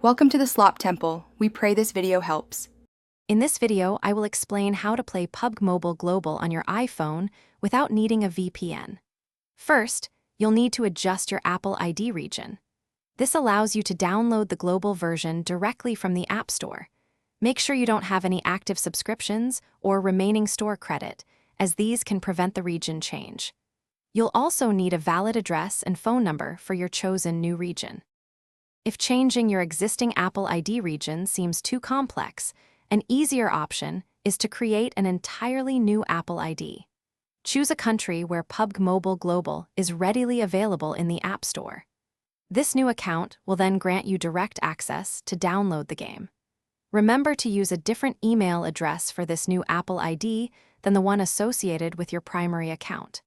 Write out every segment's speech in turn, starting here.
Welcome to the Slop Temple. We pray this video helps. In this video, I will explain how to play PUBG Mobile Global on your iPhone without needing a VPN. First, you'll need to adjust your Apple ID region. This allows you to download the global version directly from the App Store. Make sure you don't have any active subscriptions or remaining store credit, as these can prevent the region change. You'll also need a valid address and phone number for your chosen new region. If changing your existing Apple ID region seems too complex, an easier option is to create an entirely new Apple ID. Choose a country where PUBG Mobile Global is readily available in the App Store. This new account will then grant you direct access to download the game. Remember to use a different email address for this new Apple ID than the one associated with your primary account.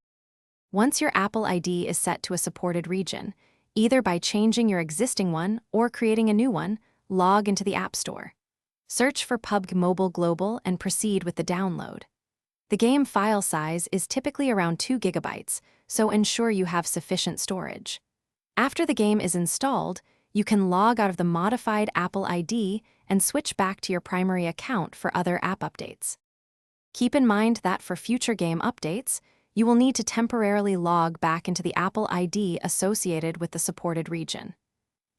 Once your Apple ID is set to a supported region, either by changing your existing one or creating a new one, log into the App Store. Search for PUBG Mobile Global and proceed with the download. The game file size is typically around 2 GB, so ensure you have sufficient storage. After the game is installed, you can log out of the modified Apple ID and switch back to your primary account for other app updates. Keep in mind that for future game updates, you will need to temporarily log back into the Apple ID associated with the supported region.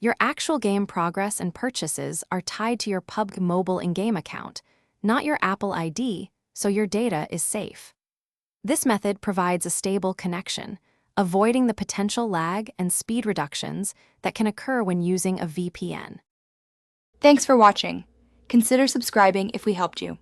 Your actual game progress and purchases are tied to your PUBG Mobile in-game account, not your Apple ID, so your data is safe. This method provides a stable connection, avoiding the potential lag and speed reductions that can occur when using a VPN. Thanks for watching. Consider subscribing if we helped you.